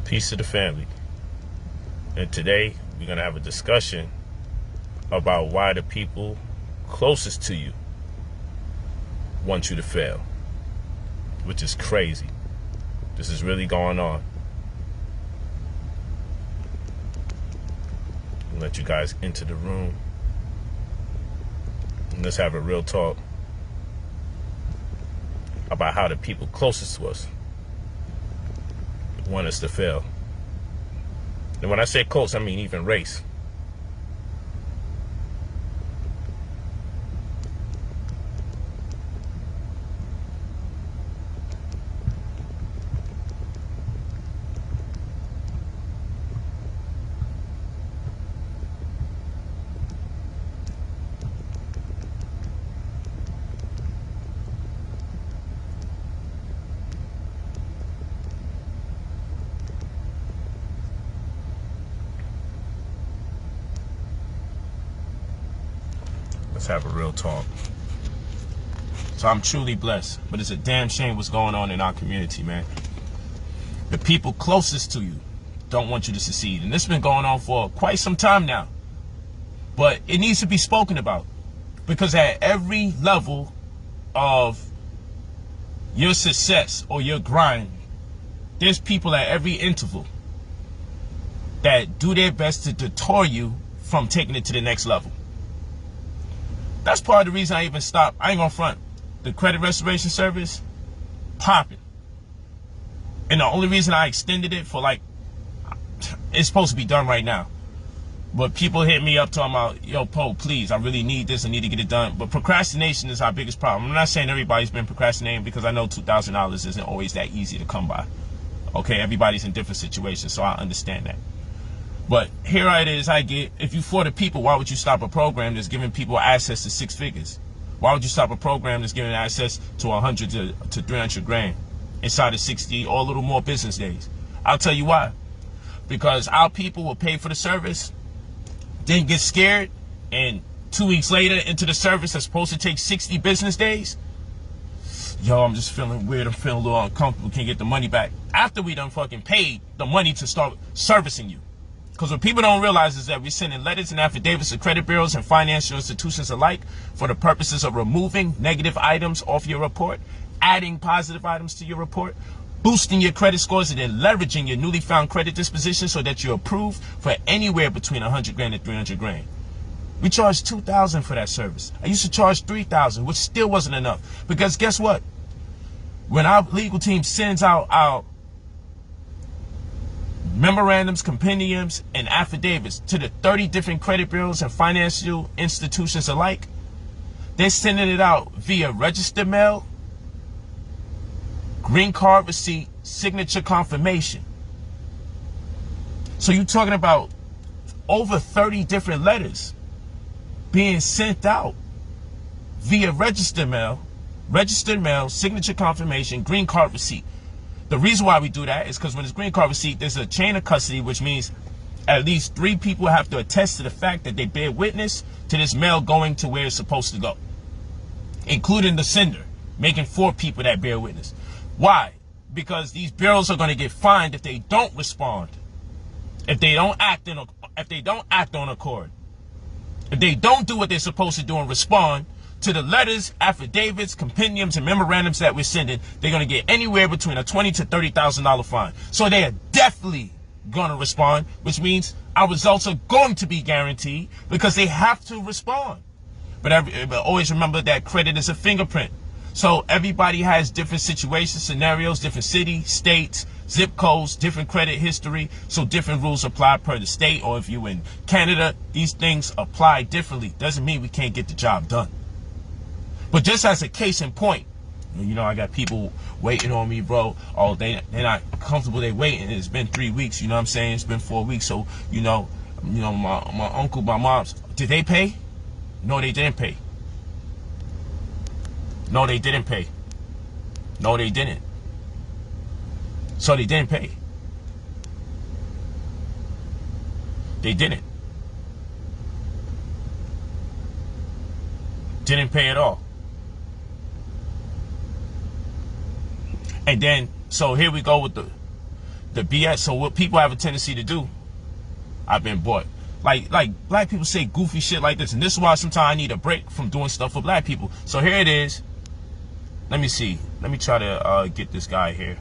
Peace to the family. And today we're going to have a discussion about why the people closest to you want you to fail, which is crazy. This is really going on. I'll let you guys into the room and let's have a real talk about how the people closest to us want us to fail. And when I say close, I mean even race. Let's have a real talk. So I'm truly blessed, but it's a damn shame what's going on in our community, man. The people closest to you don't want you to succeed. And this has been going on for quite some time now. But it needs to be spoken about. Because at every level of your success or your grind, there's people at every interval that do their best to deter you from taking it to the next level. That's part of the reason I even stopped. I ain't gonna front. The credit restoration service, popping. And the only reason I extended it for it's supposed to be done right now. But people hit me up talking about, yo, Poe, please, I really need this. I need to get it done. But procrastination is our biggest problem. I'm not saying everybody's been procrastinating because I know $2,000 isn't always that easy to come by. Okay, everybody's in different situations, so I understand that. But here it is, if you for the people, why would you stop a program that's giving people access to 6 figures? Why would you stop a program that's giving access to 100 to 300 grand inside of 60 or a little more business days? I'll tell you why. Because our people will pay for the service, then get scared, and 2 weeks later into the service that's supposed to take 60 business days, yo, I'm just feeling weird, I'm feeling a little uncomfortable, can't get the money back. After we done fucking paid the money to start servicing you. Because what people don't realize is that we're sending letters and affidavits to credit bureaus and financial institutions alike for the purposes of removing negative items off your report, adding positive items to your report, boosting your credit scores, and then leveraging your newly found credit disposition so that you're approved for anywhere between 100 grand and 300 grand. We charge $2,000 for that service. I used to charge $3,000, which still wasn't enough. Because guess what? When our legal team sends out our memorandums, compendiums, and affidavits to the 30 different credit bureaus and financial institutions alike, they're sending it out via registered mail, green card receipt, signature confirmation. So you're talking about over 30 different letters being sent out via registered mail, signature confirmation, green card receipt. The reason why we do that is because when it's green card receipt, there's a chain of custody, which means at least 3 people have to attest to the fact that they bear witness to this mail going to where it's supposed to go, including the sender, making 4 people that bear witness. Why? Because these bureaus are going to get fined if they don't respond, if they don't act on accord, if they don't do what they're supposed to do and respond to the letters, affidavits, compendiums, and memorandums that we're sending. They're going to get anywhere between a $20,000 to $30,000 fine. So they are definitely going to respond, which means our results are going to be guaranteed because they have to respond. But always remember that credit is a fingerprint. So everybody has different situations, scenarios, different cities, states, zip codes, different credit history. So different rules apply per the state. Or if you're in Canada, these things apply differently. Doesn't mean we can't get the job done. But just as a case in point, you know, I got people waiting on me, bro. Oh, they're not comfortable. They waiting. It's been 3 weeks. You know what I'm saying? It's been 4 weeks. So, you know, my uncle, my mom's, did they pay? No, they didn't pay. No, they didn't pay. No, they didn't. So they didn't pay. They didn't. Didn't pay at all. And then, so here we go with the BS. So what people have a tendency to do, I've been bought. Like black people say goofy shit like this, and this is why sometimes I need a break from doing stuff for black people. So here it is. Let me see. Let me try to get this guy here.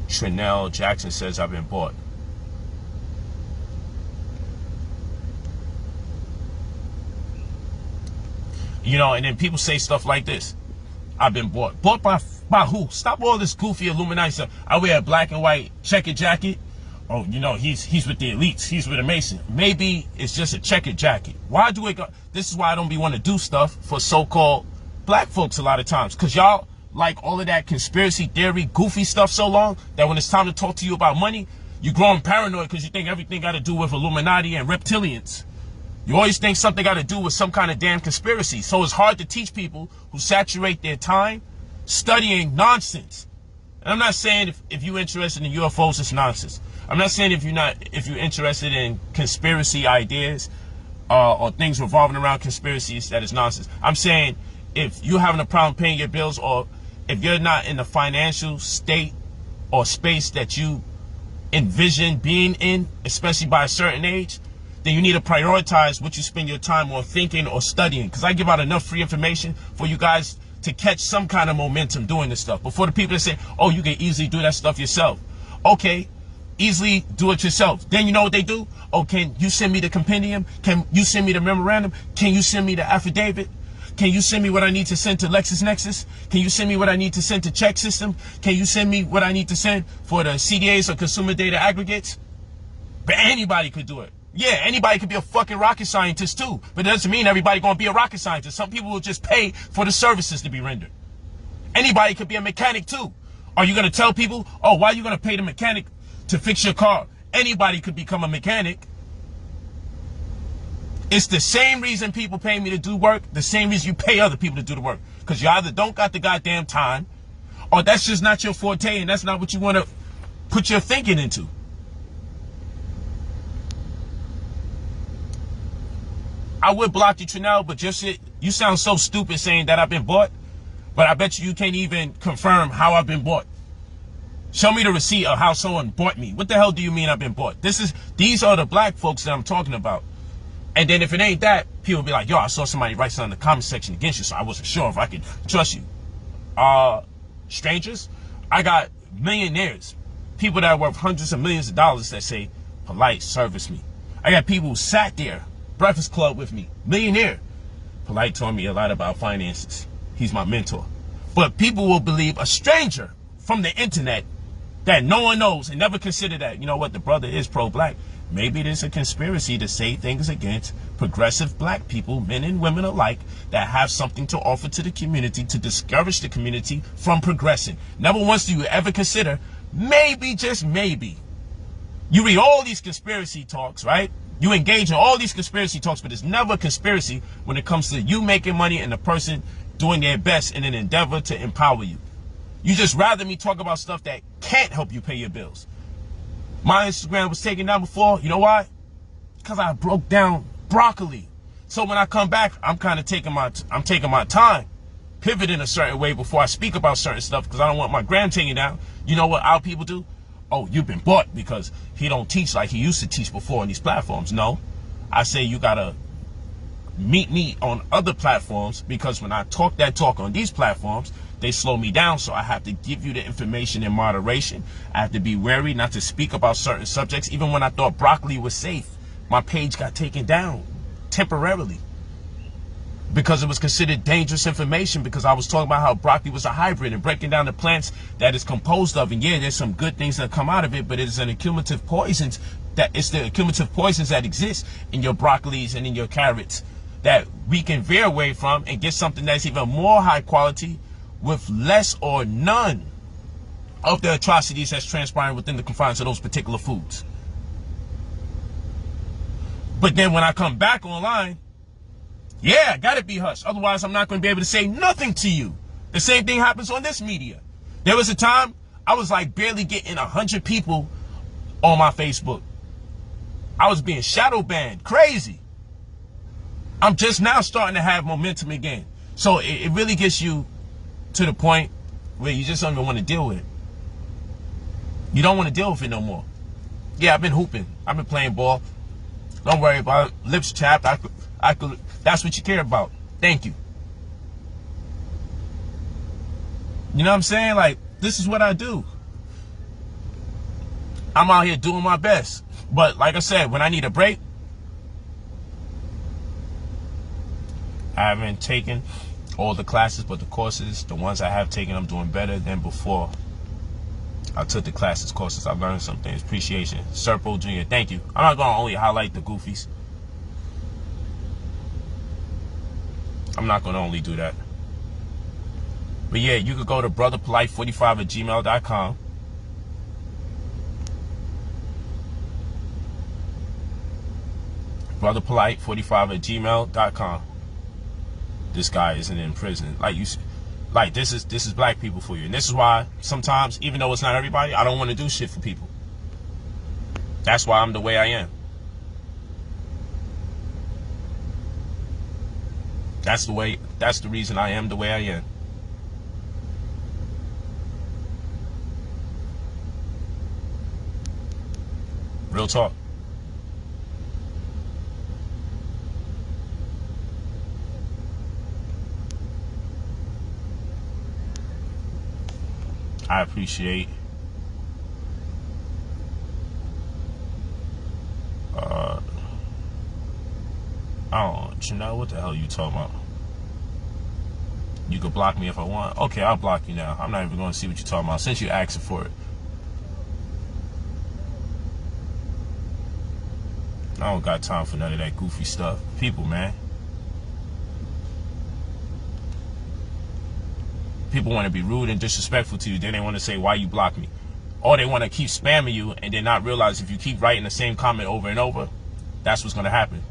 Trinell Jackson says I've been bought. You know, and then people say stuff like this. I've been bought. Bought by who? Stop all this goofy Illuminati stuff. I wear a black and white checkered jacket. Oh, you know, he's with the elites. He's with a Mason. Maybe it's just a checkered jacket. Why do it go? This is why I don't be want to do stuff for so-called black folks a lot of times. Because y'all like all of that conspiracy theory, goofy stuff so long that when it's time to talk to you about money, you're growing paranoid because you think everything got to do with Illuminati and reptilians. You always think something got to do with some kind of damn conspiracy. So it's hard to teach people who saturate their time studying nonsense. And I'm not saying if you're interested in UFOs, it's nonsense. I'm not saying if you're interested in conspiracy ideas or things revolving around conspiracies, that is nonsense. I'm saying if you're having a problem paying your bills, or if you're not in the financial state or space that you envision being in, especially by a certain age, then you need to prioritize what you spend your time on thinking or studying. Because I give out enough free information for you guys to catch some kind of momentum doing this stuff. But for the people that say, oh, you can easily do that stuff yourself. Okay, easily do it yourself. Then you know what they do? Oh, can you send me the compendium? Can you send me the memorandum? Can you send me the affidavit? Can you send me what I need to send to LexisNexis? Can you send me what I need to send to Check System? Can you send me what I need to send for the CDAs or consumer data aggregates? But anybody could do it. Yeah, anybody could be a fucking rocket scientist too. But it doesn't mean everybody gonna be a rocket scientist. Some people will just pay for the services to be rendered. Anybody could be a mechanic too. Are you gonna tell people, oh, why are you gonna pay the mechanic to fix your car? Anybody could become a mechanic. It's the same reason people pay me to do work, the same reason you pay other people to do the work. Because you either don't got the goddamn time, or that's just not your forte, and that's not what you want to put your thinking into. I would block you, Trinell, but just you sound so stupid saying that I've been bought, but I bet you can't even confirm how I've been bought. Show me the receipt of how someone bought me. What the hell do you mean I've been bought? These are the black folks that I'm talking about. And then if it ain't that, people be like, yo, I saw somebody write something in the comment section against you, so I wasn't sure if I could trust you. Strangers, I got millionaires, people that are worth hundreds of millions of dollars that say, Polight, service me. I got people who sat there, Breakfast Club with me, millionaire. Polight taught me a lot about finances. He's my mentor. But people will believe a stranger from the internet that no one knows and never consider that, you know what, the brother is pro-black. Maybe it is a conspiracy to say things against progressive black people, men and women alike, that have something to offer to the community to discourage the community from progressing. Never once do you ever consider, maybe, just maybe. You read all these conspiracy talks, right? You engage in all these conspiracy talks, but it's never a conspiracy when it comes to you making money and the person doing their best in an endeavor to empower you. You just rather me talk about stuff that can't help you pay your bills. My Instagram was taken down before. You know why? Because I broke down broccoli. So when I come back, I'm kind of taking my time, pivoting a certain way before I speak about certain stuff, because I don't want my gram taken down. You know what our people do? Oh, you've been bought because he don't teach like he used to teach before on these platforms. No, I say you gotta meet me on other platforms, because when I talk that talk on these platforms, they slow me down. So I have to give you the information in moderation. I have to be wary not to speak about certain subjects. Even when I thought broccoli was safe, my page got taken down temporarily because it was considered dangerous information, because I was talking about how broccoli was a hybrid and breaking down the plants that it's composed of. And yeah, there's some good things that come out of it, but it's an accumulative poisons it's the accumulative poisons that exist in your broccolis and in your carrots that we can veer away from and get something that's even more high quality with less or none of the atrocities that's transpiring within the confines of those particular foods. But then when I come back online, yeah, I gotta be hushed. Otherwise, I'm not gonna be able to say nothing to you. The same thing happens on this media. There was a time I was like barely getting 100 people on my Facebook. I was being shadow banned, crazy. I'm just now starting to have momentum again. So it really gets you to the point where you just don't even want to deal with it. You don't want to deal with it no more. Yeah, I've been hooping. I've been playing ball. Don't worry about it. Lips chapped. I could. That's what you care about. Thank you. You know what I'm saying? Like, this is what I do. I'm out here doing my best. But like I said, when I need a break, I haven't taken all the classes, but the courses, the ones I have taken, I'm doing better than before I took the classes, courses. I learned some things. Appreciation. Serpo Jr., thank you. I'm not going to only highlight the goofies. I'm not going to only do that. But yeah, you could go to brotherpolight45@gmail.com. brotherpolite45@gmail.com. This guy isn't in prison. Like this is black people for you. And this is why sometimes, even though it's not everybody, I don't want to do shit for people. That's why I'm the way I am. That's the reason I am the way I am. Real talk. I appreciate Chanel, what the hell are you talking about? You could block me if I want. Okay, I'll block you now. I'm not even going to see what you're talking about since you're asking for it. I don't got time for none of that goofy stuff. People, man. People want to be rude and disrespectful to you. Then they want to say, why you block me? Or they want to keep spamming you and then not realize if you keep writing the same comment over and over, that's what's going to happen.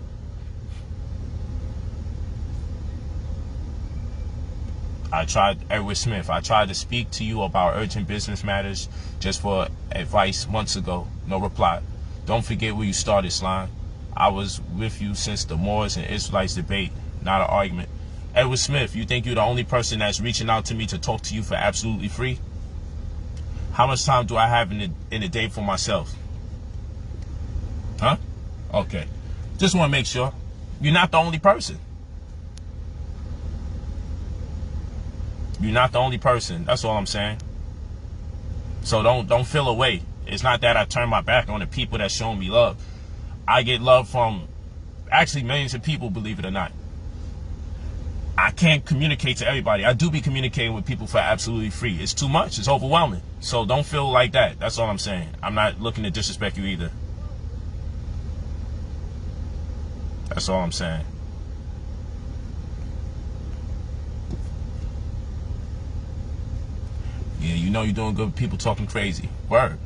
I tried, Edward Smith, I tried to speak to you about urgent business matters just for advice months ago. No reply. Don't forget where you started, Slime. I was with you since the Moors and Israelites debate, not an argument. Edward Smith, you think you're the only person that's reaching out to me to talk to you for absolutely free? How much time do I have in a day for myself? Huh? Okay. Just want to make sure. You're not the only person. You're not the only person. That's all I'm saying. So don't feel away. It's not that I turn my back on the people that show me love. I get love from actually millions of people, believe it or not. I can't communicate to everybody. I do be communicating with people for absolutely free. It's too much. It's overwhelming. So don't feel like that. That's all I'm saying. I'm not looking to disrespect you either. That's all I'm saying. Yeah, you know you're doing good with people talking crazy. Word.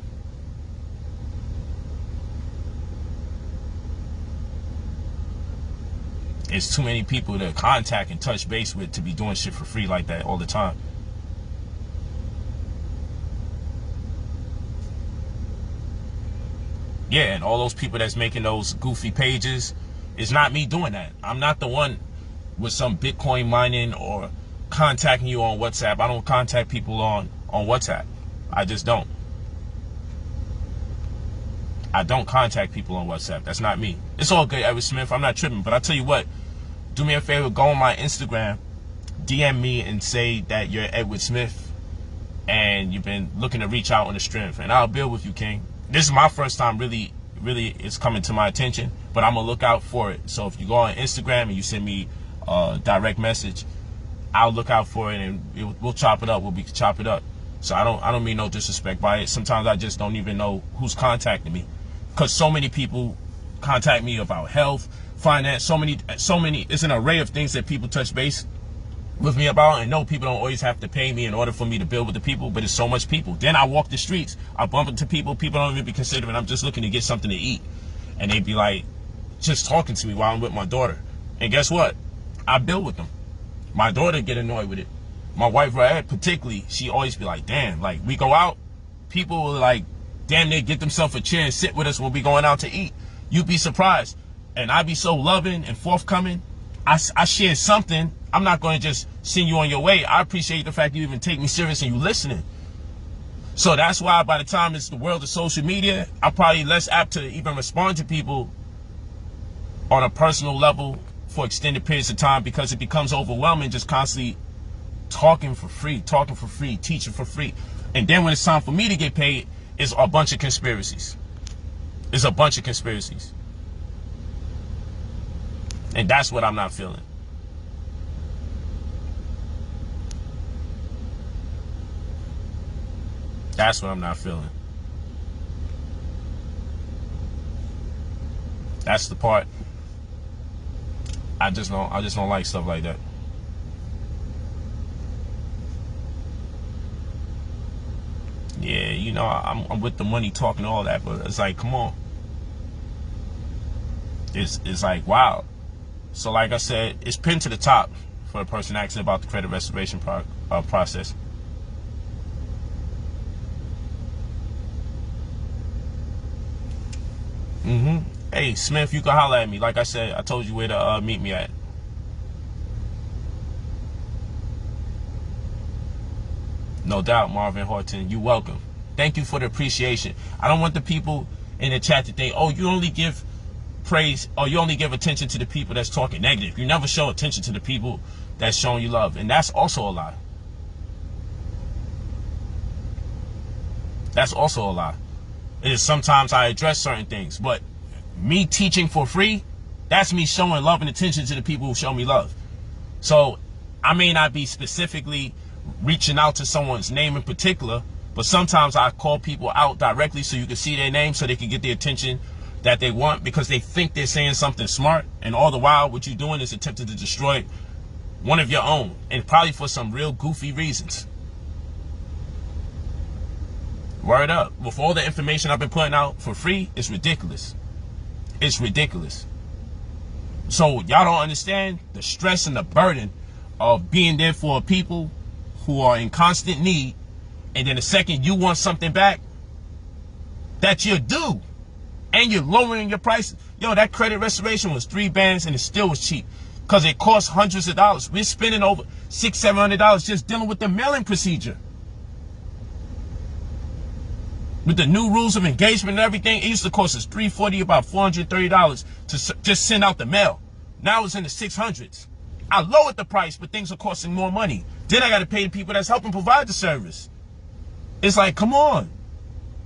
It's too many people to contact and touch base with to be doing shit for free like that all the time. Yeah, and all those people that's making those goofy pages, it's not me doing that. I'm not the one with some Bitcoin mining or contacting you on WhatsApp. I don't contact people on WhatsApp. I just don't. I don't contact people on WhatsApp. That's not me. It's all good, Edward Smith. I'm not tripping. But I tell you what, do me a favor, go on my Instagram, DM me and say that you're Edward Smith and you've been looking to reach out on the strength. And I'll build with you, King. This is my first time really it's coming to my attention, but I'm going to look out for it. So if you go on Instagram and you send me a direct message, I'll look out for it and we'll chop it up. We'll chop it up. So I don't mean no disrespect by it. Sometimes I just don't even know who's contacting me, because so many people contact me about health, finance, so many. It's an array of things that people touch base with me about. And no, people don't always have to pay me in order for me to build with the people, but it's so much people. Then I walk the streets, I bump into people don't even be considering I'm just looking to get something to eat, and they be like just talking to me while I'm with my daughter. And guess what? I build with them. My daughter get annoyed with it. My wife, right, particularly, she always be like, damn, like we go out, people will like damn near get themselves a chair and sit with us when we going out to eat. You'd be surprised. And I be so loving and forthcoming. I share something. I'm not going to just send you on your way. I appreciate the fact you even take me serious and you listening. So that's why by the time it's the world of social media, I'm probably less apt to even respond to people on a personal level for extended periods of time, because it becomes overwhelming just constantly talking for free, teaching for free. And then when it's time for me to get paid, it's a bunch of conspiracies. It's a bunch of conspiracies. And that's what I'm not feeling. That's what I'm not feeling. That's the part. I just don't like stuff like that. Yeah, you know, I'm with the money talking all that, but it's like, come on. It's like, wow. So like I said, it's pinned to the top for a person asking about the credit restoration process. Hey, Smith, you can holler at me. Like I said, I told you where to meet me at. No doubt, Marvin Horton. You're welcome. Thank you for the appreciation. I don't want the people in the chat to think, oh, you only give praise or you only give attention to the people that's talking negative. You never show attention to the people that's showing you love. And that's also a lie. That's also a lie. It is sometimes I address certain things, but me teaching for free, that's me showing love and attention to the people who show me love. So I may not be specifically reaching out to someone's name in particular, but sometimes I call people out directly so you can see their name, so they can get the attention that they want, because they think they're saying something smart, and all the while what you're doing is attempting to destroy one of your own, and probably for some real goofy reasons. Word up. With all the information I've been putting out for free, it's ridiculous. It's ridiculous. So y'all don't understand the stress and the burden of being there for people who are in constant need, and then the second you want something back that you're due, and you're lowering your prices. Yo, that credit restoration was 3 bands and it still was cheap, because it costs hundreds of dollars. We're spending over $600-700 just dealing with the mailing procedure. With the new rules of engagement and everything, it used to cost us $340, about $430 to just send out the mail. Now it's in the 600s. I lowered the price, but things are costing more money. Then I got to pay the people that's helping provide the service. It's like, come on.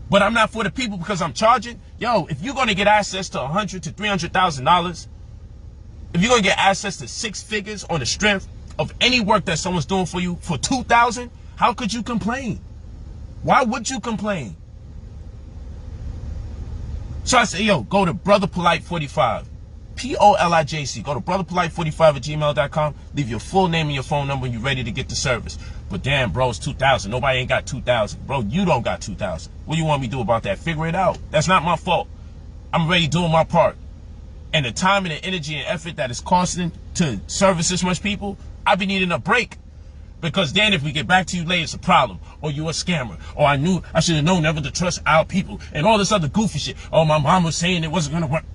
But I'm not for the people because I'm charging. Yo, if you're going to get access to $100,000 to $300,000, if you're going to get access to 6 figures on the strength of any work that someone's doing for you for $2,000, how could you complain? Why would you complain? So I say, yo, go to Brother Polight 45. POLIJC. Go to brotherpolight45@gmail.com. Leave your full name and your phone number when you're ready to get the service. But damn, bro, it's 2,000. Nobody ain't got 2,000. Bro, you don't got 2,000. What do you want me to do about that? Figure it out. That's not my fault. I'm already doing my part. And the time and the energy and effort that is costing to service this much people, I be needing a break. Because then if we get back to you later, it's a problem. Or you a scammer. Or I should have known never to trust our people. And all this other goofy shit. Oh, my mom was saying it wasn't going to work.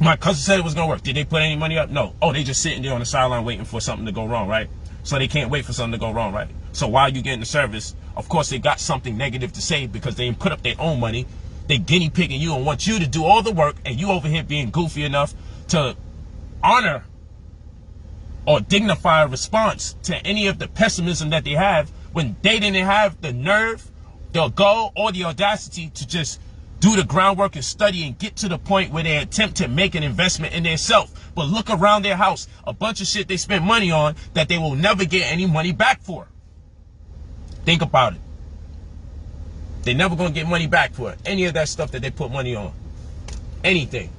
My cousin said it was going to work. Did they put any money up? No. Oh, they just sitting there on the sideline waiting for something to go wrong, right? So they can't wait for something to go wrong, right? So while you getting the service, of course they got something negative to say because they put up their own money. They guinea pigging you and want you to do all the work, and you over here being goofy enough to honor or dignify a response to any of the pessimism that they have, when they didn't have the nerve, the gall, or the audacity to just do the groundwork and study and get to the point where they attempt to make an investment in themselves. But look around their house, a bunch of shit they spend money on that they will never get any money back for. Think about it. They're never going to get money back for any of that stuff that they put money on. Anything.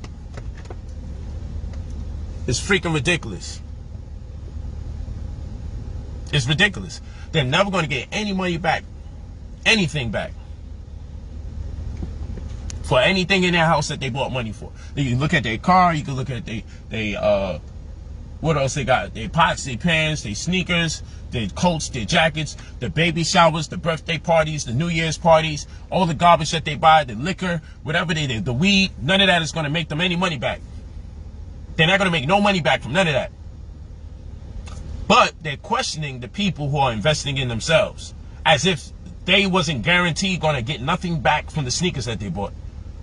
It's freaking ridiculous. It's ridiculous. They're never going to get any money back. Anything back. For anything in their house that they bought money for. You can look at their car, you can look at what else they got? Their pots, their pants, their sneakers, their coats, their jackets, the baby showers, the birthday parties, the New Year's parties, all the garbage that they buy, the liquor, whatever they do, the weed, none of that is going to make them any money back. They're not going to make no money back from none of that. But they're questioning the people who are investing in themselves, as if they wasn't guaranteed going to get nothing back from the sneakers that they bought.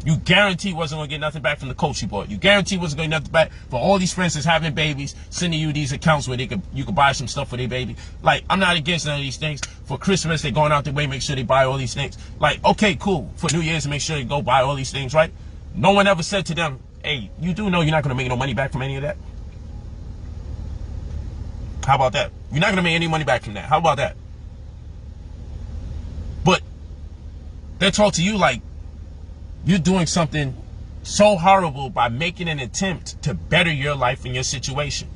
You guarantee wasn't going to get nothing back from the coach you bought. You guarantee wasn't going to get nothing back for all these friends that's having babies, sending you these accounts where you could buy some stuff for their baby. Like, I'm not against none of these things. For Christmas, they're going out their way, make sure they buy all these things. Like, okay, cool. For New Year's, make sure they go buy all these things, right? No one ever said to them, hey, you do know you're not going to make no money back from any of that? How about that? You're not going to make any money back from that. How about that? But they talk to you like you're doing something so horrible by making an attempt to better your life and your situation.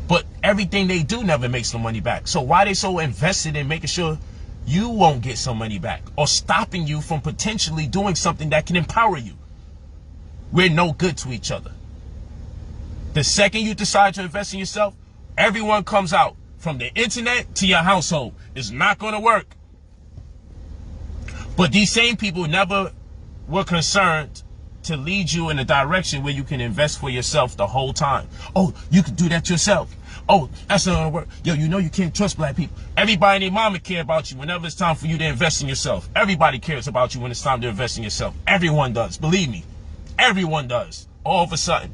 But everything they do never makes no money back. So why are they so invested in making sure you won't get some money back, or stopping you from potentially doing something that can empower you? We're no good to each other. The second you decide to invest in yourself, everyone comes out from the internet to your household. It's not going to work. But these same people never were concerned to lead you in a direction where you can invest for yourself the whole time. Oh, you can do that yourself. Oh, that's not gonna work. Yo, you know you can't trust black people. Everybody and their mama care about you whenever it's time for you to invest in yourself. Everybody cares about you when it's time to invest in yourself. Everyone does. Believe me. Everyone does. All of a sudden.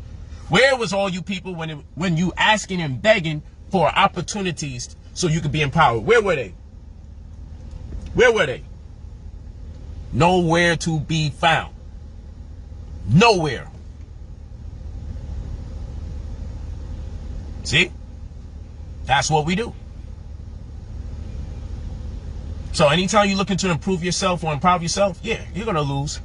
Where was all you people when you asking and begging for opportunities so you could be empowered? Where were they? Where were they? Nowhere to be found. Nowhere. See? That's what we do. So anytime you're looking to improve yourself or empower yourself, yeah, you're going to lose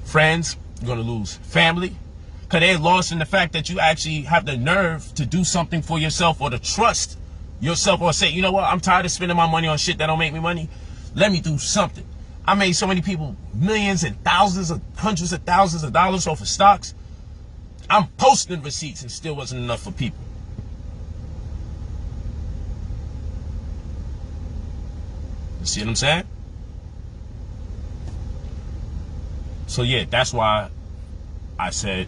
friends. You're going to lose family. Because they're lost in the fact that you actually have the nerve to do something for yourself, or to trust yourself, or say, you know what, I'm tired of spending my money on shit that don't make me money. Let me do something. I made so many people millions and thousands of hundreds of thousands of dollars off of stocks. I'm posting receipts and still wasn't enough for people. You see what I'm saying? So yeah, that's why I said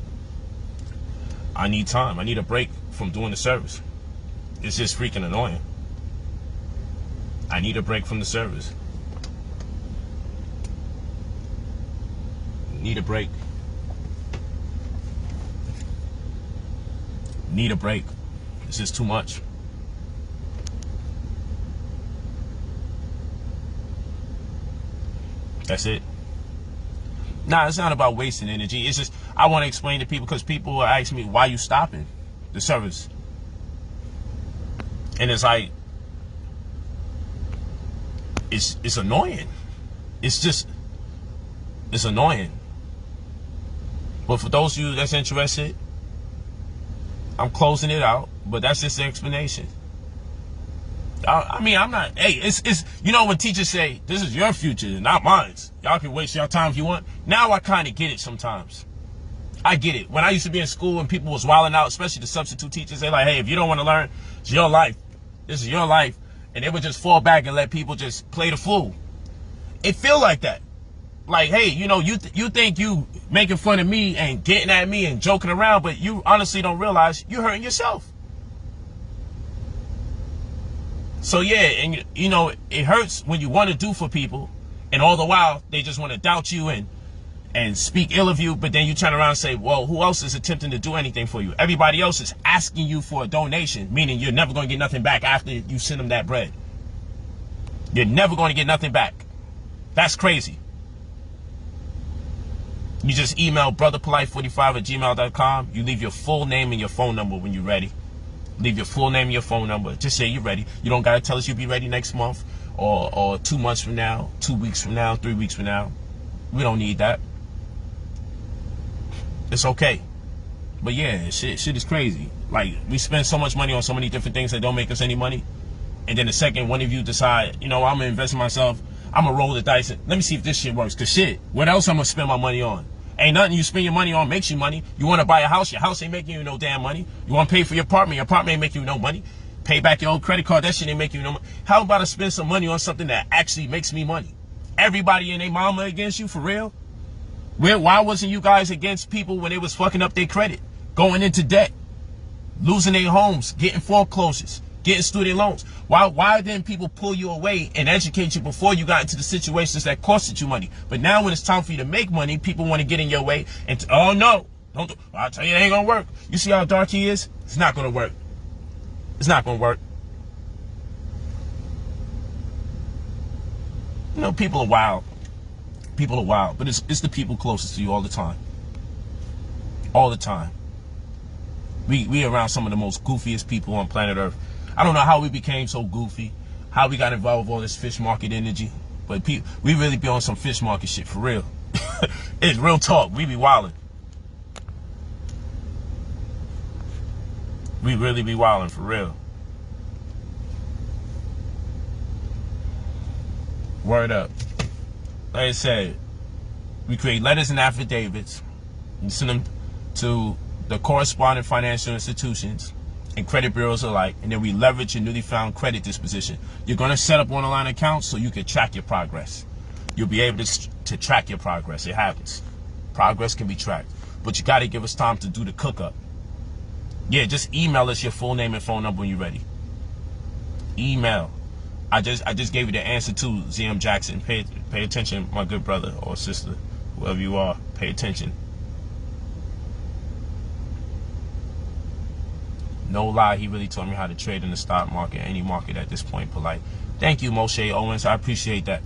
I need time. I need a break from doing the service. It's just freaking annoying. I need a break from the service. Need a break. Need a break. It's just too much. That's it. Nah, it's not about wasting energy. It's just, I want to explain to people, because people will ask me, why you stopping the service? And it's like, it's annoying. It's annoying. But for those of you that's interested, I'm closing it out. But that's just the explanation. I mean, I'm not, hey, it's you know when teachers say, this is your future, not mine. Y'all can waste your time if you want. Now I kind of get it sometimes. I get it. When I used to be in school and people was wilding out, especially the substitute teachers, they're like, hey, if you don't want to learn, it's your life. This is your life. And they would just fall back and let people just play the fool. It feel like that. Like, hey, you know, you think you making fun of me and getting at me and joking around, but you honestly don't realize you're hurting yourself. So yeah, and you know, it hurts when you want to do for people, and all the while they just want to doubt you and speak ill of you, but then you turn around and say, well, who else is attempting to do anything for you? Everybody else is asking you for a donation, meaning you're never going to get nothing back after you send them that bread. You're never going to get nothing back. That's crazy. You just email brotherpolight45@gmail.com. You leave your full name and your phone number when you're ready. Leave your full name and your phone number. Just say you're ready. You don't got to tell us you'll be ready next month or 2 months from now, 2 weeks from now, 3 weeks from now. We don't need that. It's okay. But yeah, shit is crazy. Like, we spend so much money on so many different things that don't make us any money. And then the second one of you decide, you know, I'm going to invest in myself. I'm going to roll the dice. Let me see if this shit works. Because shit, what else I'm going to spend my money on? Ain't nothing you spend your money on makes you money. You want to buy a house, your house ain't making you no damn money. You want to pay for your apartment ain't making you no money. Pay back your old credit card, that shit ain't making you no money. How about I spend some money on something that actually makes me money? Everybody and their mama against you, for real? Why wasn't you guys against people when they was fucking up their credit, going into debt? losing their homes, getting foreclosures, getting student loans. Why didn't people pull you away and educate you before you got into the situations that costed you money? But now when it's time for you to make money, people want to get in your way and oh no, don't do, I'll tell you it ain't gonna work. You see how dark he is? It's not gonna work. It's not gonna work. You know, people are wild. People are wild, but it's the people closest to you all the time. All the time. We around some of the most goofiest people on planet Earth. I don't know how we became so goofy, how we got involved with all this fish market energy, but we really be on some fish market shit for real. It's real talk. We be wildin'. We really be wildin' for real. Word up. Like I said, we create letters and affidavits and send them to the corresponding financial institutions and credit bureaus alike, and then we leverage your newly found credit disposition. You're going to set up online accounts so you can track your progress. You'll be able to track your progress. It happens. Progress can be tracked, but you got to give us time to do the cook up. Yeah, just email us your full name and phone number when you're ready. Email. I just gave you the answer to ZM Jackson. Pay attention, my good brother or sister, whoever you are. Pay attention. No lie, he really taught me how to trade in the stock market, any market at this point, Polight. Thank you, Moshe Owens. I appreciate that.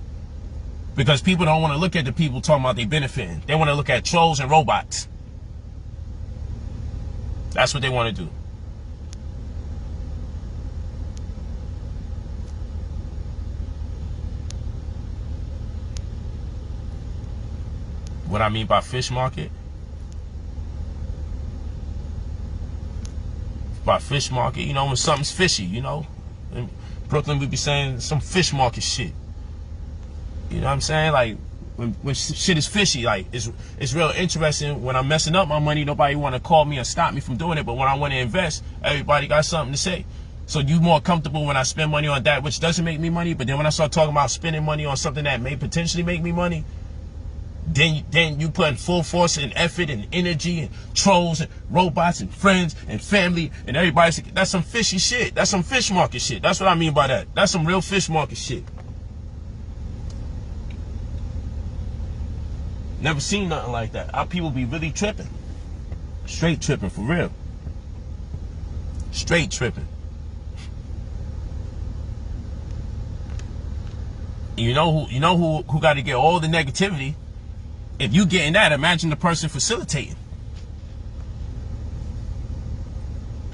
Because people don't want to look at the people talking about they benefiting. They want to look at trolls and robots. That's what they want to do. What I mean by fish market? By fish market, you know, when something's fishy, you know. In Brooklyn, we be saying some fish market shit. You know what I'm saying? Like, when shit is fishy, like, it's real interesting. When I'm messing up my money, nobody want to call me and stop me from doing it. But when I want to invest, everybody got something to say. So you more comfortable when I spend money on that which doesn't make me money. But then when I start talking about spending money on something that may potentially make me money, then you put full force and effort and energy and trolls and robots and friends and family and everybody. That's some fishy shit. That's some fish market shit. That's what I mean by that. That's some real fish market shit. Never seen nothing like that. Our people be really tripping. Straight tripping, for real. Straight tripping. You know who got to get all the negativity? If you getting that, imagine the person facilitating.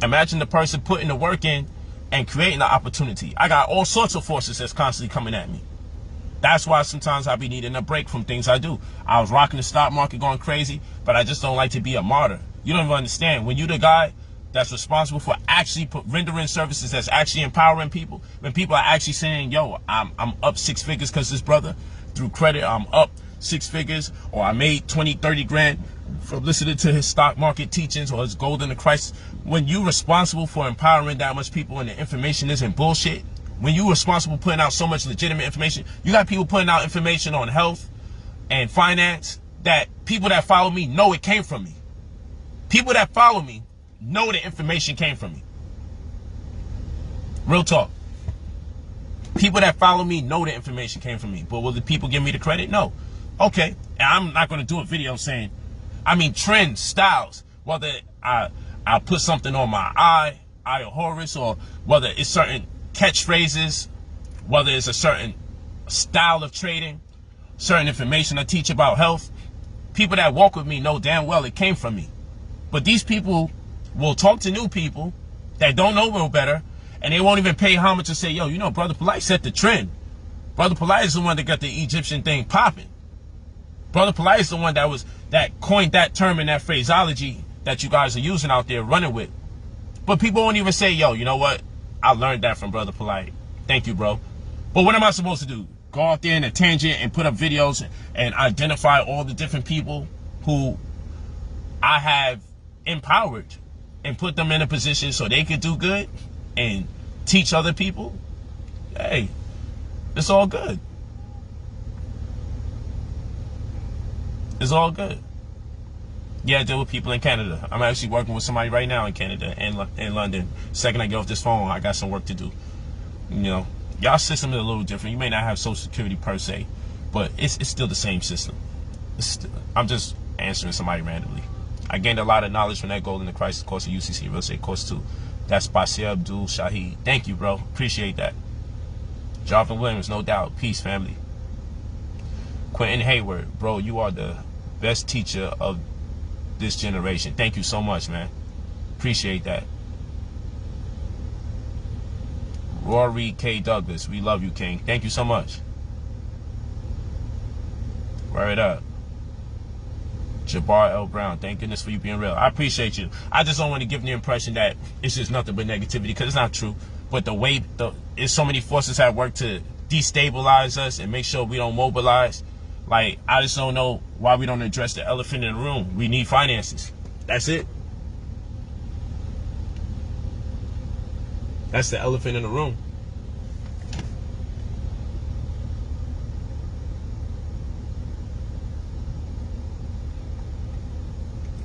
Imagine the person putting the work in and creating the opportunity. I got all sorts of forces that's constantly coming at me. That's why sometimes I be needing a break from things I do. I was rocking the stock market going crazy, but I just don't like to be a martyr. You don't even understand. When you the guy that's responsible for actually rendering services that's actually empowering people, when people are actually saying, yo, I'm up 6 figures because this brother, through credit, I'm up 6 figures, or I made 20, 30 grand from listening to his stock market teachings or his gold in the crisis. When you responsible for empowering that much people and the information isn't bullshit, when you responsible for putting out so much legitimate information, you got people putting out information on health and finance that people that follow me know it came from me. People that follow me know the information came from me. Real talk. People that follow me know the information came from me. But will the people give me the credit? No. Okay. And I'm not going to do a video saying, I mean, trends, styles, whether I'll put something on my eye of Horus, or whether it's certain catchphrases, whether it's a certain style of trading, certain information I teach about health. People that walk with me know damn well it came from me. But these people will talk to new people that don't know no better, and they won't even pay homage to say, yo, you know, Brother Polight set the trend. Brother Polight is the one that got the Egyptian thing popping. Brother Polight is the one that coined that term and that phraseology that you guys are using out there running with. But people won't even say, yo, you know what? I learned that from Brother Polight. Thank you, bro. But what am I supposed to do? Go out there in a tangent and put up videos and identify all the different people who I have empowered and put them in a position so they could do good and teach other people? Hey, it's all good. It's all good. Yeah, I deal with people in Canada. I'm actually working with somebody right now in Canada and in London. Second I get off this phone, I got some work to do. You know, y'all system is a little different. You may not have Social Security per se, but it's still the same system. I'm just answering somebody randomly. I gained a lot of knowledge from that Gold in the Crisis course at UCC Real Estate course too. That's by Sir Abdul Shahid. Thank you, bro. Appreciate that. Jonathan Williams, no doubt. Peace, family. Quentin Hayward, bro, you are the best teacher of this generation. Thank you so much, man. Appreciate that. Rory K. Douglas, we love you, King. Thank you so much. Word up. Jabbar L. Brown, thank goodness for you being real. I appreciate you. I just don't want to give the impression that it's just nothing but negativity, because it's not true. But the way there's so many forces at work to destabilize us and make sure we don't mobilize. Like, I just don't know why we don't address the elephant in the room. We need finances. That's it. That's the elephant in the room.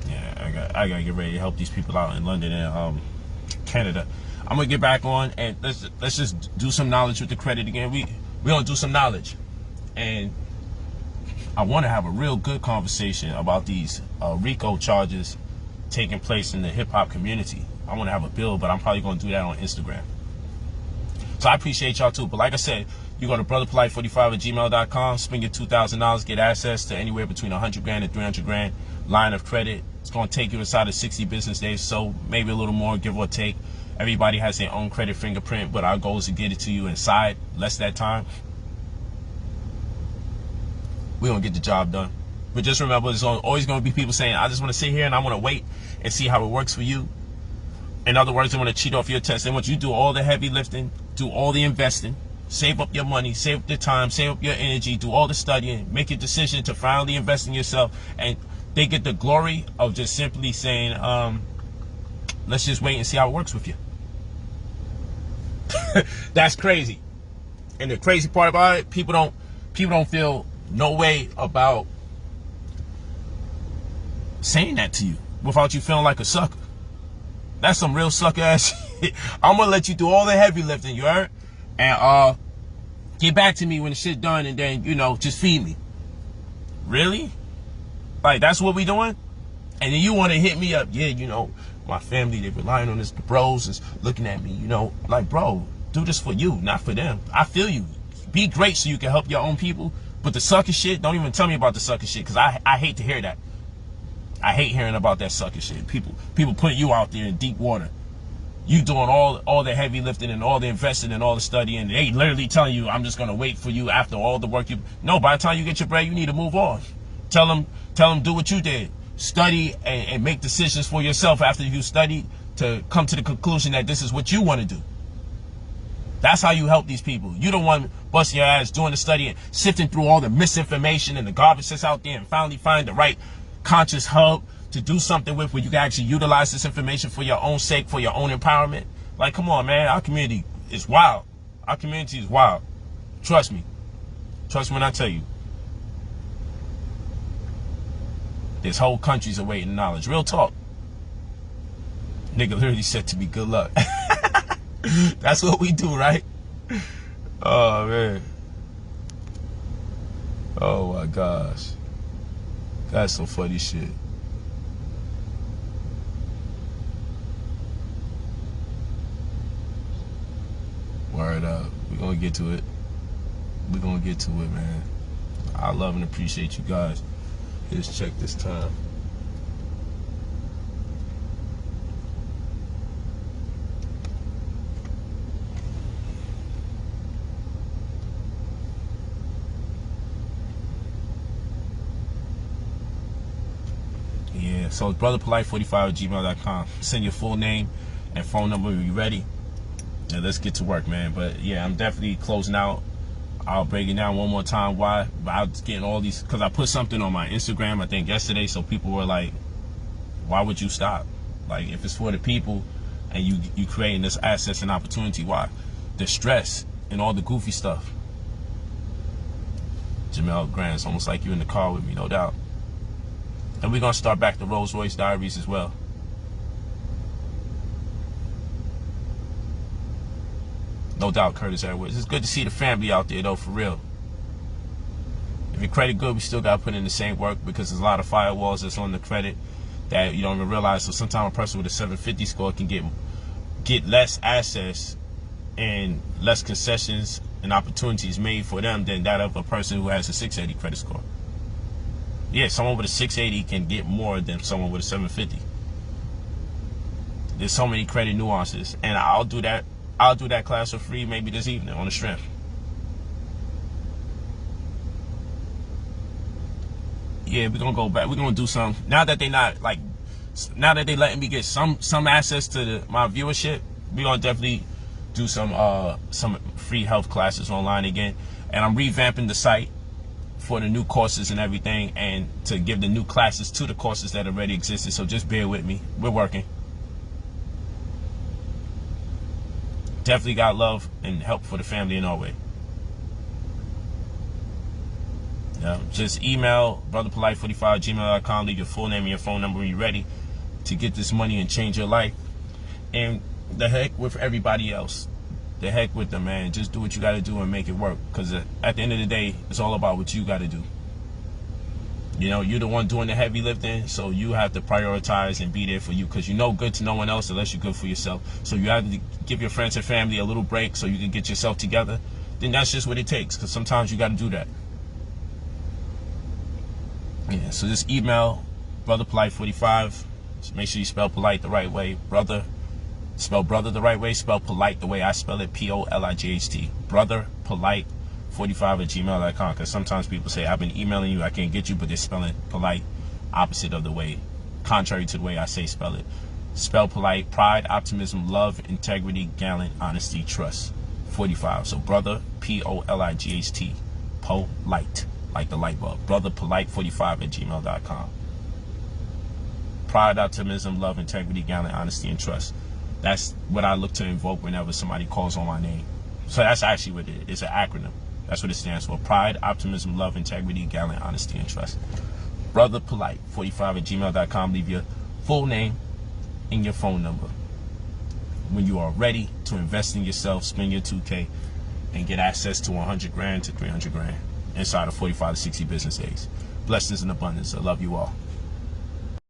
Yeah, I gotta get ready to help these people out in London and Canada. I'm gonna get back on and let's just do some knowledge with the credit again. We gonna do some knowledge, and I want to have a real good conversation about these RICO charges taking place in the hip hop community. I want to have a bill, but I'm probably going to do that on Instagram. So I appreciate y'all too. But like I said, you go to brotherpolite45@gmail.com, spend your $2,000, get access to anywhere between 100 grand and 300 grand line of credit. It's going to take you inside of 60 business days, so maybe a little more, give or take. Everybody has their own credit fingerprint, but our goal is to get it to you inside less that time. We're going to get the job done. But just remember, there's always going to be people saying, I just want to sit here and I want to wait and see how it works for you. In other words, they want to cheat off your test. They want you to do all the heavy lifting, do all the investing, save up your money, save up your time, save up your energy, do all the studying, make your decision to finally invest in yourself. And they get the glory of just simply saying, let's just wait and see how it works with you. That's crazy. And the crazy part about it, people don't feel no way about saying that to you without you feeling like a sucker. That's some real sucker ass shit. I'm gonna let you do all the heavy lifting, you heard? And get back to me when the shit done, and then, you know, just feed me. Really? Like, that's what we doing? And then you want to hit me up? Yeah, you know, my family, they relying on this. The bros is looking at me, you know, like, bro, do this for you, not for them. I feel you. Be great so you can help your own people. But the sucker shit, don't even tell me about the sucker shit, because I hate to hear that. I hate hearing about that sucker shit. People putting you out there in deep water. You doing all the heavy lifting and all the investing and all the studying. They literally telling you, I'm just going to wait for you after all the work you... No, by the time you get your bread, you need to move on. Tell them do what you did. Study and make decisions for yourself after you studied to come to the conclusion that this is what you want to do. That's how you help these people. You don't want to bust your ass doing the studying, sifting through all the misinformation and the garbage that's out there, and finally find the right conscious hub to do something with, where you can actually utilize this information for your own sake, for your own empowerment. Like, come on, man. Our community is wild. Our community is wild. Trust me. Trust me when I tell you. There's whole countries awaiting knowledge. Real talk. Nigga literally said to me, good luck. That's what we do, right? Oh, man. Oh, my gosh. That's some funny shit. Word up. We're going to get to it. We're going to get to it, man. I love and appreciate you guys. Let's check this time. Yeah, so it's brotherpolite45@gmail.com. Send your full name and phone number when you're ready. And let's get to work, man. But yeah, I'm definitely closing out. I'll break it down one more time why. But I was getting all these, because I put something on my Instagram, I think yesterday, so people were like, why would you stop? Like, if it's for the people and you creating this access and opportunity, why? The stress and all the goofy stuff. Jamel Grant, it's almost like you're in the car with me, no doubt. And we're going to start back the Rolls Royce Diaries as well. No doubt, Curtis Edwards. It's good to see the family out there, though, for real. If your credit good, we still got to put in the same work, because there's a lot of firewalls that's on the credit that you don't even realize. So sometimes a person with a 750 score can get less access and less concessions and opportunities made for them than that of a person who has a 680 credit score. Yeah, someone with a 680 can get more than someone with a 750. There's so many credit nuances, and I'll do that class for free maybe this evening on the strength. Yeah, we're gonna go back. We're gonna do some, now that they letting me get some access to my viewership. We're gonna definitely do some free health classes online again. And I'm revamping the site for the new courses and everything, and to give the new classes to the courses that already existed. So just bear with me. We're working. Definitely got love and help for the family in our way. Just email brotherpolight45@gmail.com. Leave your full name and your phone number when you're ready to get this money and change your life. And the heck with everybody else. The heck with them, man. Just do what you got to do and make it work. Because at the end of the day, it's all about what you got to do. You know, you're the one doing the heavy lifting, so you have to prioritize and be there for you, because you know good to no one else unless you're good for yourself. So you have to give your friends and family a little break so you can get yourself together. Then that's just what it takes, because sometimes you got to do that. Yeah, so just email brotherpolight45. Just make sure you spell polite the right way. Spell brother the right way. Spell polite the way I spell it. Polight. brotherpolight45@gmail.com. Because sometimes people say, I've been emailing you, I can't get you, but they're spelling polite opposite of the way, contrary to the way I say spell it. Spell polite: pride, optimism, love, integrity, gallant, honesty, trust. 45. So brother, Polight, polite, like the light bulb. brotherpolight45@gmail.com. Pride, optimism, love, integrity, gallant, honesty, and trust. That's what I look to invoke whenever somebody calls on my name. So that's actually what it is. It's an acronym. That's what it stands for. Pride, optimism, love, integrity, gallant, honesty, and trust. brotherpolight45@gmail.com. Leave your full name and your phone number when you are ready to invest in yourself, spend your 2K, and get access to 100 grand to 300 grand inside of 45 to 60 business days. Blessings and abundance. I love you all.